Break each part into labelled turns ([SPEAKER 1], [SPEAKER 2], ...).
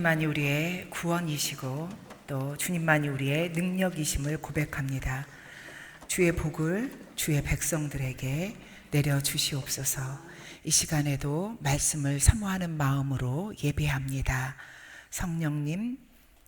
[SPEAKER 1] 주님만이 우리의 구원이시고 또 주님만이 우리의 능력이심을 고백합니다. 주의 복을 주의 백성들에게 내려주시옵소서. 이 시간에도 말씀을 사모하는 마음으로 예배합니다. 성령님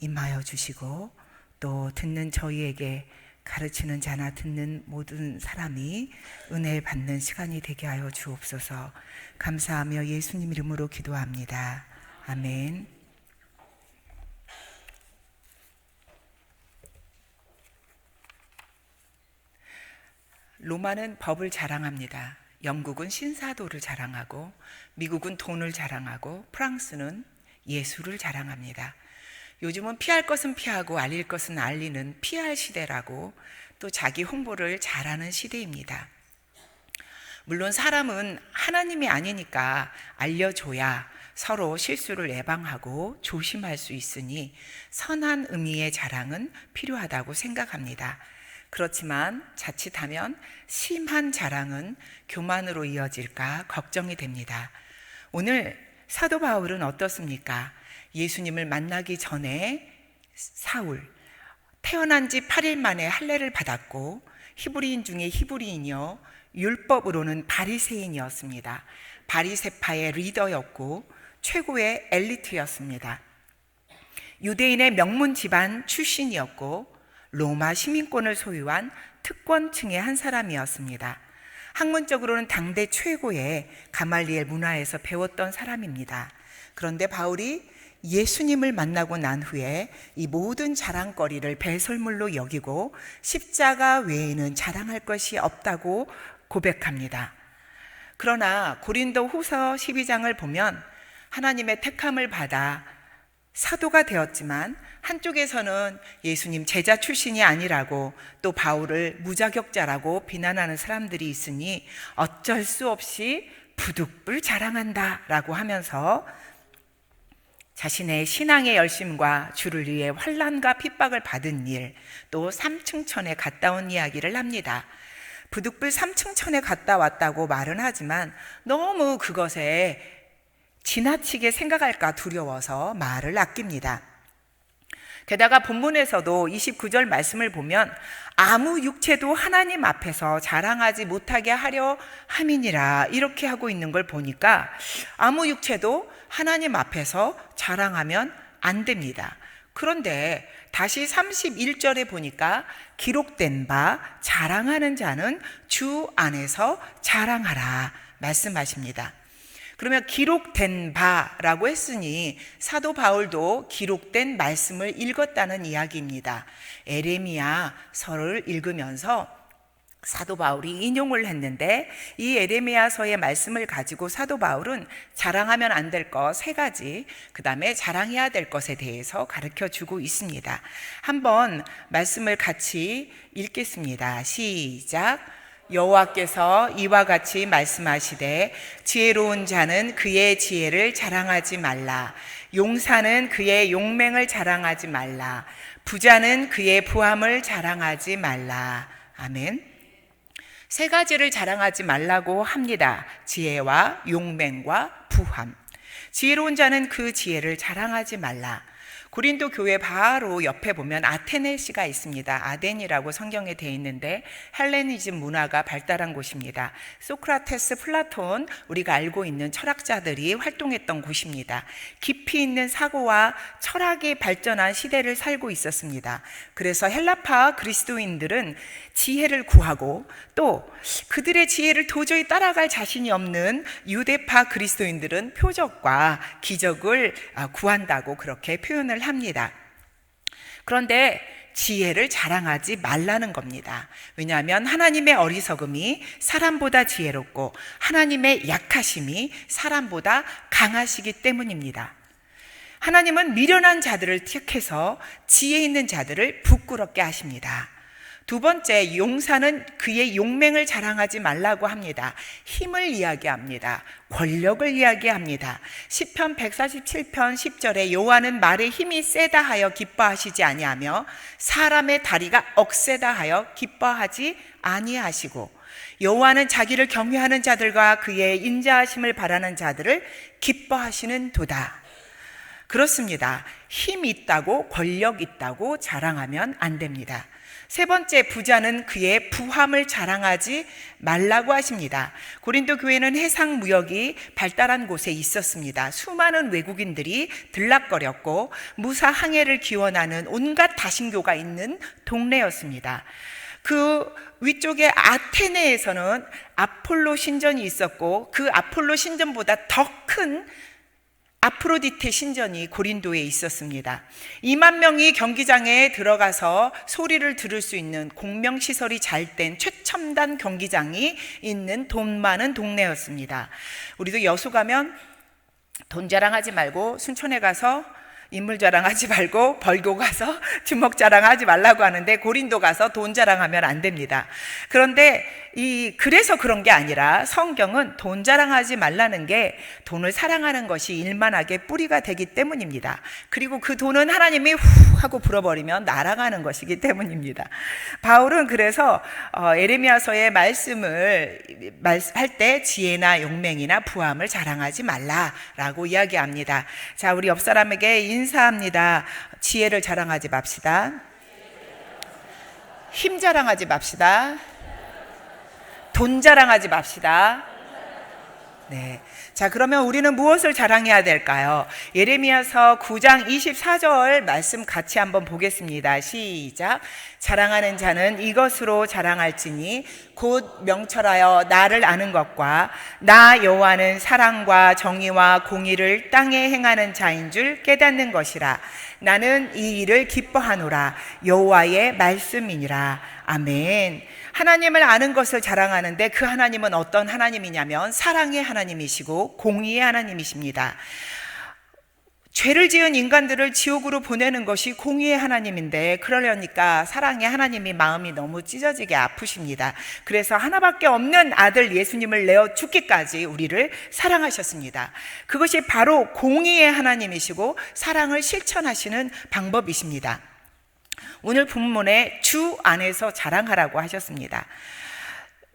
[SPEAKER 1] 임하여 주시고 또 듣는 저희에게 가르치는 자나 듣는 모든 사람이 은혜 받는 시간이 되게 하여 주옵소서. 감사하며 예수님 이름으로 기도합니다. 아멘. 로마는 법을 자랑합니다. 영국은 신사도를 자랑하고 미국은 돈을 자랑하고 프랑스는 예술을 자랑합니다. 요즘은 피할 것은 피하고 알릴 것은 알리는 PR 시대라고 또 자기 홍보를 잘하는 시대입니다. 물론 사람은 하나님이 아니니까 알려줘야 서로 실수를 예방하고 조심할 수 있으니 선한 의미의 자랑은 필요하다고 생각합니다. 그렇지만 자칫하면 심한 자랑은 교만으로 이어질까 걱정이 됩니다. 오늘 사도 바울은 어떻습니까? 예수님을 만나기 전에 사울, 태어난 지 8일 만에 할례를 받았고 히브리인 중에 히브리인이요 율법으로는 바리새인이었습니다. 바리새파의 리더였고 최고의 엘리트였습니다. 유대인의 명문 집안 출신이었고 로마 시민권을 소유한 특권층의 한 사람이었습니다. 학문적으로는 당대 최고의 가말리엘 문화에서 배웠던 사람입니다. 그런데 바울이 예수님을 만나고 난 후에 이 모든 자랑거리를 배설물로 여기고 십자가 외에는 자랑할 것이 없다고 고백합니다. 그러나 고린도 후서 12장을 보면 하나님의 택함을 받아 사도가 되었지만 한쪽에서는 예수님 제자 출신이 아니라고 또 바울을 무자격자라고 비난하는 사람들이 있으니 어쩔 수 없이 부득불 자랑한다 라고 하면서 자신의 신앙의 열심과 주를 위해 환난과 핍박을 받은 일, 또 삼층천에 갔다 온 이야기를 합니다. 부득불 삼층천에 갔다 왔다고 말은 하지만 너무 그것에 지나치게 생각할까 두려워서 말을 아낍니다. 게다가 본문에서도 29절 말씀을 보면 아무 육체도 하나님 앞에서 자랑하지 못하게 하려 함이니라 이렇게 하고 있는 걸 보니까 아무 육체도 하나님 앞에서 자랑하면 안 됩니다. 그런데 다시 31절에 보니까 기록된 바 자랑하는 자는 주 안에서 자랑하라 말씀하십니다. 그러면 기록된 바라고 했으니 사도 바울도 기록된 말씀을 읽었다는 이야기입니다. 에레미야서를 읽으면서 사도 바울이 인용을 했는데 이 에레미야서의 말씀을 가지고 사도 바울은 자랑하면 안 될 것 3가지, 그 다음에 자랑해야 될 것에 대해서 가르쳐 주고 있습니다. 한번 말씀을 같이 읽겠습니다. 시작. 여호와께서 이와 같이 말씀하시되 지혜로운 자는 그의 지혜를 자랑하지 말라. 용사는 그의 용맹을 자랑하지 말라. 부자는 그의 부함을 자랑하지 말라. 아멘. 3가지를 자랑하지 말라고 합니다. 지혜와 용맹과 부함. 지혜로운 자는 그 지혜를 자랑하지 말라. 고린도 교회 바로 옆에 보면 아테네시가 있습니다. 아덴이라고 성경에 되어 있는데 헬레니즘 문화가 발달한 곳입니다. 소크라테스, 플라톤, 우리가 알고 있는 철학자들이 활동했던 곳입니다. 깊이 있는 사고와 철학이 발전한 시대를 살고 있었습니다. 그래서 헬라파 그리스도인들은 지혜를 구하고 또 그들의 지혜를 도저히 따라갈 자신이 없는 유대파 그리스도인들은 표적과 기적을 구한다고 그렇게 표현을 합니다. 그런데 지혜를 자랑하지 말라는 겁니다. 왜냐하면 하나님의 어리석음이 사람보다 지혜롭고 하나님의 약하심이 사람보다 강하시기 때문입니다. 하나님은 미련한 자들을 택해서 지혜 있는 자들을 부끄럽게 하십니다. 2번째, 용사는 그의 용맹을 자랑하지 말라고 합니다. 힘을 이야기합니다. 권력을 이야기합니다. 시편 147편 10절에 여호와는 말의 힘이 세다 하여 기뻐하시지 아니하며 사람의 다리가 억세다 하여 기뻐하지 아니하시고 여호와는 자기를 경외하는 자들과 그의 인자하심을 바라는 자들을 기뻐하시는 도다. 그렇습니다. 힘 있다고 권력 있다고 자랑하면 안 됩니다. 세 번째, 부자는 그의 부함을 자랑하지 말라고 하십니다. 고린도 교회는 해상 무역이 발달한 곳에 있었습니다. 수많은 외국인들이 들락거렸고 무사 항해를 기원하는 온갖 다신교가 있는 동네였습니다. 그 위쪽에 아테네에서는 아폴로 신전이 있었고 그 아폴로 신전보다 더 큰 아프로디테 신전이 고린도에 있었습니다. 2만 명이 경기장에 들어가서 소리를 들을 수 있는 공명시설이 잘 된 최첨단 경기장이 있는 돈 많은 동네였습니다. 우리도 여수 가면 돈 자랑하지 말고 순천에 가서 인물 자랑하지 말고 벌교 가서 주먹 자랑하지 말라고 하는데 고린도 가서 돈 자랑하면 안 됩니다. 그런데 그래서 그런 게 아니라 성경은 돈 자랑하지 말라는 게 돈을 사랑하는 것이 일만하게 뿌리가 되기 때문입니다. 그리고 그 돈은 하나님이 후 하고 불어버리면 날아가는 것이기 때문입니다. 바울은 그래서 에레미야서의 말씀을 할 때 지혜나 용맹이나 부함을 자랑하지 말라라고 이야기합니다. 자, 우리 옆 사람에게 인사합니다. 지혜를 자랑하지 맙시다. 힘 자랑하지 맙시다. 돈 자랑하지 맙시다. 네. 자, 그러면 우리는 무엇을 자랑해야 될까요? 예레미야서 9장 24절 말씀 같이 한번 보겠습니다. 시작. 자랑하는 자는 이것으로 자랑할지니 곧 명철하여 나를 아는 것과 나 여호와는 사랑과 정의와 공의를 땅에 행하는 자인 줄 깨닫는 것이라. 나는 이 일을 기뻐하노라. 여호와의 말씀이니라. 아멘. 하나님을 아는 것을 자랑하는데 그 하나님은 어떤 하나님이냐면 사랑의 하나님이시고 공의의 하나님이십니다. 죄를 지은 인간들을 지옥으로 보내는 것이 공의의 하나님인데 그러려니까 사랑의 하나님이 마음이 너무 찢어지게 아프십니다. 그래서 하나밖에 없는 아들 예수님을 내어 죽기까지 우리를 사랑하셨습니다. 그것이 바로 공의의 하나님이시고 사랑을 실천하시는 방법이십니다. 오늘 본문에 주 안에서 자랑하라고 하셨습니다.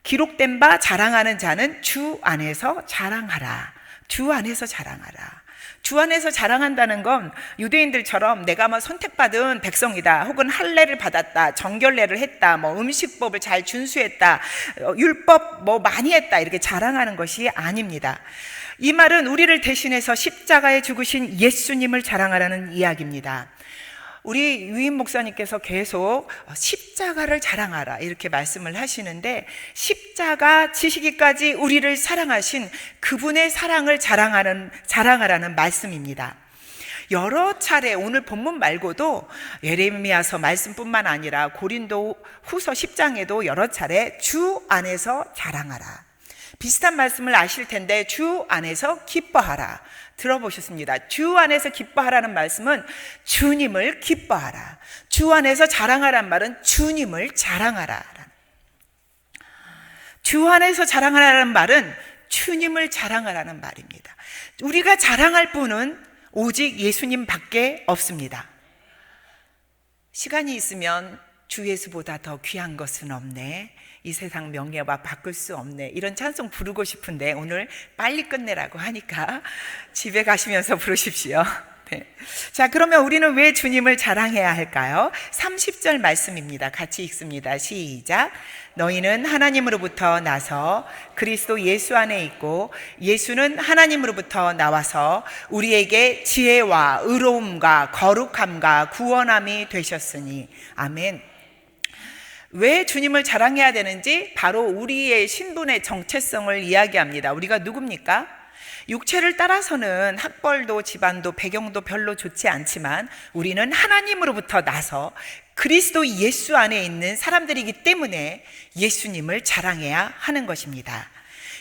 [SPEAKER 1] 기록된 바 자랑하는 자는 주 안에서 자랑하라. 주 안에서 자랑하라. 주 안에서 자랑한다는 건 유대인들처럼 내가 뭐 선택받은 백성이다, 혹은 할례를 받았다, 정결례를 했다, 뭐 음식법을 잘 준수했다, 율법 뭐 많이 했다, 이렇게 자랑하는 것이 아닙니다. 이 말은 우리를 대신해서 십자가에 죽으신 예수님을 자랑하라는 이야기입니다. 우리 유인 목사님께서 계속 십자가를 자랑하라 이렇게 말씀을 하시는데, 십자가 지시기까지 우리를 사랑하신 그분의 사랑을 자랑하라는 말씀입니다. 여러 차례 오늘 본문 말고도 예레미야서 말씀뿐만 아니라 고린도 후서 10장에도 여러 차례 주 안에서 자랑하라, 비슷한 말씀을 아실 텐데 주 안에서 기뻐하라 들어보셨습니다. 주 안에서 기뻐하라는 말씀은 주님을 기뻐하라, 주 안에서 자랑하라는 말은 주님을 자랑하라. 주 안에서 자랑하라는 말은 주님을 자랑하라는 말입니다. 우리가 자랑할 분은 오직 예수님밖에 없습니다. 시간이 있으면 주 예수보다 더 귀한 것은 없네, 이 세상 명예와 바꿀 수 없네, 이런 찬송 부르고 싶은데 오늘 빨리 끝내라고 하니까 집에 가시면서 부르십시오. 네. 자, 그러면 우리는 왜 주님을 자랑해야 할까요? 30절 말씀입니다. 같이 읽습니다. 시작. 너희는 하나님으로부터 나서 그리스도 예수 안에 있고 예수는 하나님으로부터 나와서 우리에게 지혜와 의로움과 거룩함과 구원함이 되셨으니. 아멘. 왜 주님을 자랑해야 되는지 바로 우리의 신분의 정체성을 이야기합니다. 우리가 누굽니까? 육체를 따라서는 학벌도 집안도 배경도 별로 좋지 않지만 우리는 하나님으로부터 나서 그리스도 예수 안에 있는 사람들이기 때문에 예수님을 자랑해야 하는 것입니다.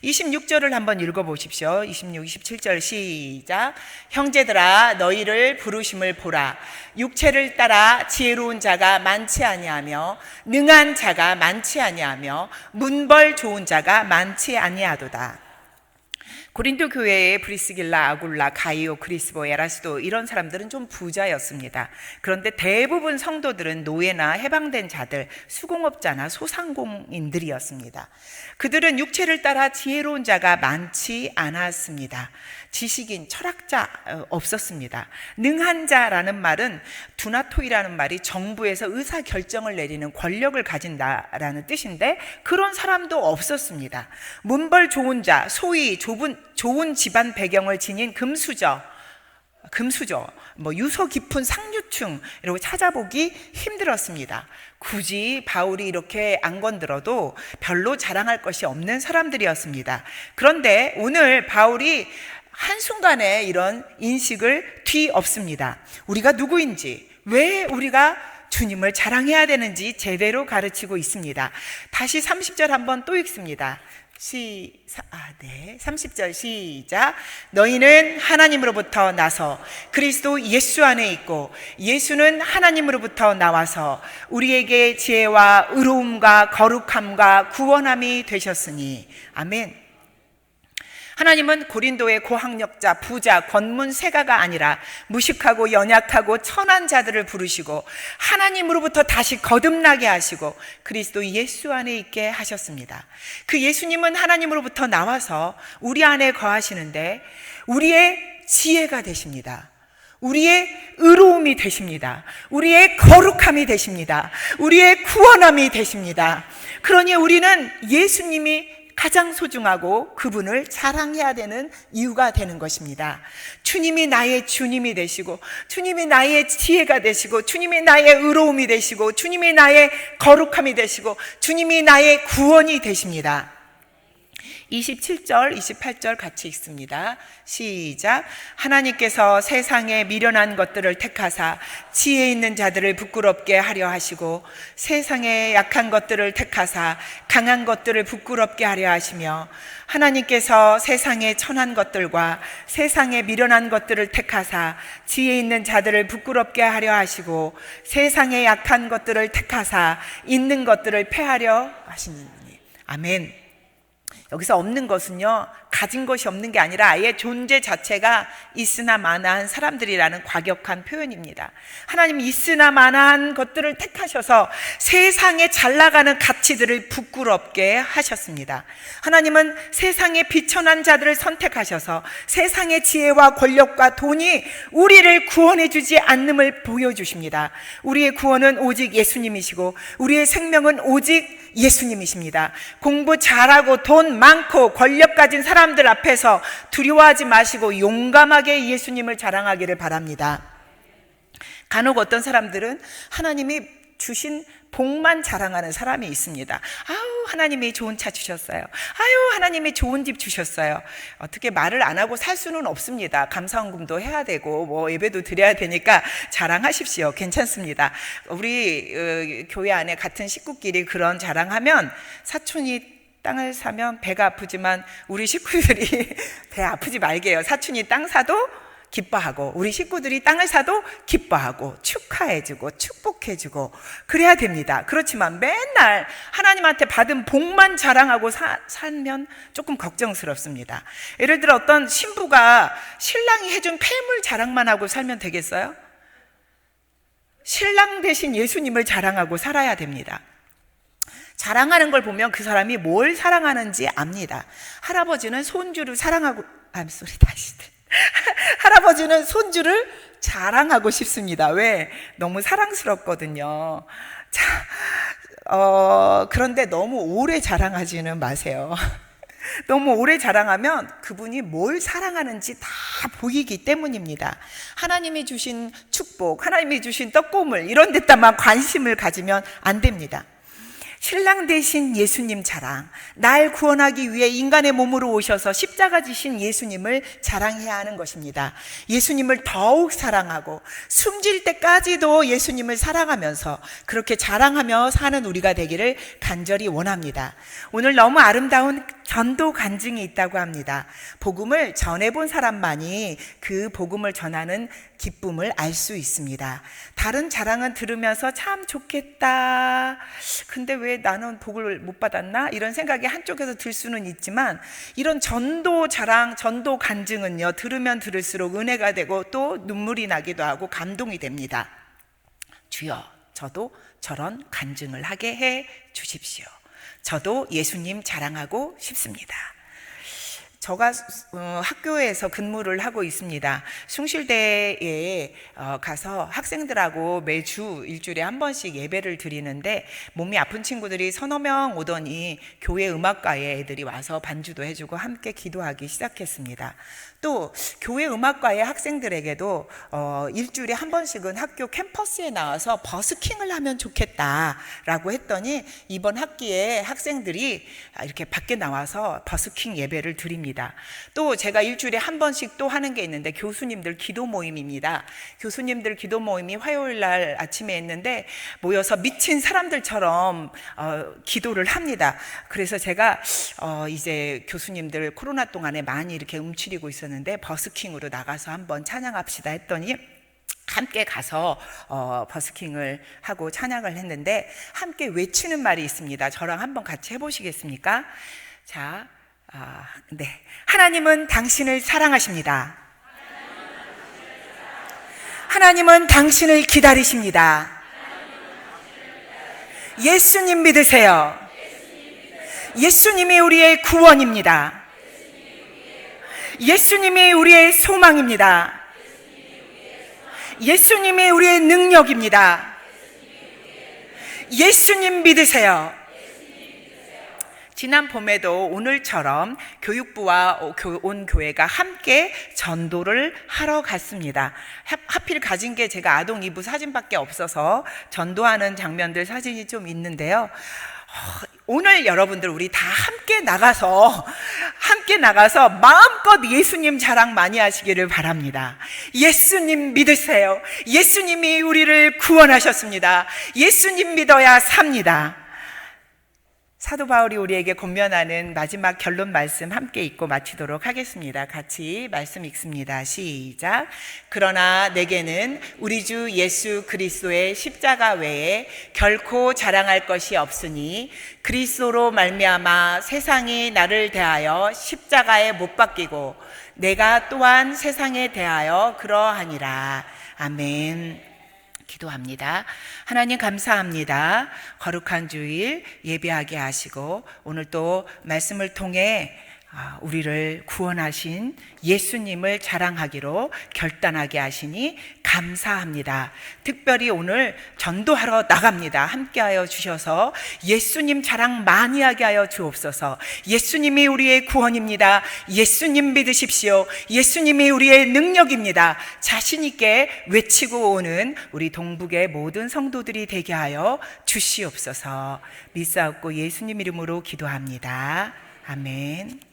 [SPEAKER 1] 26절을 한번 읽어보십시오. 26, 27절 시작. 형제들아 너희를 부르심을 보라. 육체를 따라 지혜로운 자가 많지 아니하며 능한 자가 많지 아니하며 문벌 좋은 자가 많지 아니하도다. 고린도 교회의 브리스길라, 아굴라, 가이오, 크리스보, 에라스도 이런 사람들은 좀 부자였습니다. 그런데 대부분 성도들은 노예나 해방된 자들, 수공업자나 소상공인들이었습니다. 그들은 육체를 따라 지혜로운 자가 많지 않았습니다. 지식인, 철학자 없었습니다. 능한 자라는 말은 두나토이라는 말이 정부에서 의사 결정을 내리는 권력을 가진다라는 뜻인데 그런 사람도 없었습니다. 문벌 좋은 자, 소위 좋은 집안 배경을 지닌 금수저, 유서 깊은 상류층 이러고 찾아보기 힘들었습니다. 굳이 바울이 이렇게 안 건드려도 별로 자랑할 것이 없는 사람들이었습니다. 그런데 오늘 바울이 한순간에 이런 인식을 뒤엎습니다. 우리가 누구인지, 왜 우리가 주님을 자랑해야 되는지 제대로 가르치고 있습니다. 다시 30절 한번 또 읽습니다. 30절 시작. 너희는 하나님으로부터 나서 그리스도 예수 안에 있고 예수는 하나님으로부터 나와서 우리에게 지혜와 의로움과 거룩함과 구원함이 되셨으니. 아멘. 하나님은 고린도의 고학력자, 부자, 권문세가가 아니라 무식하고 연약하고 천한 자들을 부르시고 하나님으로부터 다시 거듭나게 하시고 그리스도 예수 안에 있게 하셨습니다. 그 예수님은 하나님으로부터 나와서 우리 안에 거하시는데 우리의 지혜가 되십니다. 우리의 의로움이 되십니다. 우리의 거룩함이 되십니다. 우리의 구원함이 되십니다. 그러니 우리는 예수님이 가장 소중하고 그분을 자랑해야 되는 이유가 되는 것입니다. 주님이 나의 주님이 되시고 주님이 나의 지혜가 되시고 주님이 나의 의로움이 되시고 주님이 나의 거룩함이 되시고 주님이 나의 구원이 되십니다. 27절, 28절 같이 읽습니다. 시작. 하나님께서 세상에 미련한 것들을 택하사 지혜 있는 자들을 부끄럽게 하려 하시고 세상에 약한 것들을 택하사 강한 것들을 부끄럽게 하려 하시며 하나님께서 세상에 천한 것들과 세상에 미련한 것들을 택하사 지혜 있는 자들을 부끄럽게 하려 하시고 세상에 약한 것들을 택하사 있는 것들을 패하려 하시니. 아멘. 여기서 없는 것은요, 가진 것이 없는 게 아니라 아예 존재 자체가 있으나 마나한 사람들이라는 과격한 표현입니다. 하나님이 있으나 마나한 것들을 택하셔서 세상에 잘 나가는 가치들을 부끄럽게 하셨습니다. 하나님은 세상에 비천한 자들을 선택하셔서 세상의 지혜와 권력과 돈이 우리를 구원해 주지 않음을 보여주십니다. 우리의 구원은 오직 예수님이시고 우리의 생명은 오직 예수님이십니다. 공부 잘하고 돈 많고 권력 가진 사람들 앞에서 두려워하지 마시고 용감하게 예수님을 자랑하기를 바랍니다. 간혹 어떤 사람들은 하나님이 주신 복만 자랑하는 사람이 있습니다. 아유, 하나님이 좋은 차 주셨어요. 아유, 하나님이 좋은 집 주셨어요. 어떻게 말을 안 하고 살 수는 없습니다. 감사헌금도 해야 되고 예배도 드려야 되니까 자랑하십시오. 괜찮습니다. 우리 교회 안에 같은 식구끼리 그런 자랑하면 사촌이 땅을 사면 배가 아프지만 우리 식구들이 배 아프지 말게요. 사촌이 땅 사도 기뻐하고 우리 식구들이 땅을 사도 기뻐하고 축하해주고 축복해주고 그래야 됩니다. 그렇지만 맨날 하나님한테 받은 복만 자랑하고 살면 조금 걱정스럽습니다. 예를 들어 어떤 신부가 신랑이 해준 폐물 자랑만 하고 살면 되겠어요? 신랑 대신 예수님을 자랑하고 살아야 됩니다. 자랑하는 걸 보면 그 사람이 뭘 사랑하는지 압니다. 할아버지는 손주를 사랑하고 할아버지는 손주를 자랑하고 싶습니다. 왜? 너무 사랑스럽거든요. 그런데 너무 오래 자랑하지는 마세요. 너무 오래 자랑하면 그분이 뭘 사랑하는지 다 보이기 때문입니다. 하나님이 주신 축복, 하나님이 주신 떡고물 이런 데다만 관심을 가지면 안 됩니다. 신랑 대신 예수님 자랑, 날 구원하기 위해 인간의 몸으로 오셔서 십자가 지신 예수님을 자랑해야 하는 것입니다. 예수님을 더욱 사랑하고 숨질 때까지도 예수님을 사랑하면서 그렇게 자랑하며 사는 우리가 되기를 간절히 원합니다. 오늘 너무 아름다운 전도 간증이 있다고 합니다. 복음을 전해본 사람만이 그 복음을 전하는 기쁨을 알 수 있습니다. 다른 자랑은 들으면서 참 좋겠다, 근데 왜 나는 복을 못 받았나, 이런 생각이 한쪽에서 들 수는 있지만, 이런 전도 자랑, 전도 간증은요, 들으면 들을수록 은혜가 되고 또 눈물이 나기도 하고 감동이 됩니다. 주여, 저도 저런 간증을 하게 해 주십시오. 저도 예수님 자랑하고 싶습니다. 제가 학교에서 근무를 하고 있습니다. 숭실대에 가서 학생들하고 매주 일주일에 한 번씩 예배를 드리는데, 몸이 아픈 친구들이 서너 명 오더니 교회 음악과에 애들이 와서 반주도 해주고 함께 기도하기 시작했습니다. 또 교회 음악과의 학생들에게도 일주일에 한 번씩은 학교 캠퍼스에 나와서 버스킹을 하면 좋겠다라고 했더니, 이번 학기에 학생들이 이렇게 밖에 나와서 버스킹 예배를 드립니다. 또 제가 일주일에 한 번씩 또 하는 게 있는데, 교수님들 기도 모임입니다. 교수님들 기도 모임이 화요일 날 아침에 있는데, 모여서 미친 사람들처럼 기도를 합니다. 그래서 제가 이제 교수님들 코로나 동안에 많이 이렇게 움츠리고 있었는데, 버스킹으로 나가서 한번 찬양합시다 했더니 함께 가서 버스킹을 하고 찬양을 했는데, 함께 외치는 말이 있습니다. 저랑 한번 같이 해보시겠습니까? 자, 네. 하나님은 당신을 사랑하십니다. 하나님은 당신을 기다리십니다. 예수님 믿으세요. 예수님이 우리의 구원입니다. 예수님이 우리의 소망입니다. 예수님이 우리의 능력입니다. 예수님 믿으세요. 지난 봄에도 오늘처럼 교육부와 온 교회가 함께 전도를 하러 갔습니다. 하필 가진 게 제가 아동 2부 사진밖에 없어서 전도하는 장면들 사진이 좀 있는데요. 오늘 여러분들 우리 다 함께 나가서 마음껏 예수님 자랑 많이 하시기를 바랍니다. 예수님 믿으세요. 예수님이 우리를 구원하셨습니다. 예수님 믿어야 삽니다. 사도 바울이 우리에게 권면하는 마지막 결론 말씀 함께 읽고 마치도록 하겠습니다. 같이 말씀 읽습니다. 시작. 그러나 내게는 우리 주 예수 그리스도의 십자가 외에 결코 자랑할 것이 없으니, 그리스도로 말미암아 세상이 나를 대하여 십자가에 못 박히고 내가 또한 세상에 대하여 그러하니라. 아멘. 기도합니다. 하나님 감사합니다. 거룩한 주일 예배하게 하시고, 오늘 또 말씀을 통해 우리를 구원하신 예수님을 자랑하기로 결단하게 하시니 감사합니다. 특별히 오늘 전도하러 나갑니다. 함께하여 주셔서 예수님 자랑 많이 하게 하여 주옵소서. 예수님이 우리의 구원입니다. 예수님 믿으십시오. 예수님이 우리의 능력입니다. 자신 있게 외치고 오는 우리 동북의 모든 성도들이 되게 하여 주시옵소서. 믿사옵고 예수님 이름으로 기도합니다. 아멘.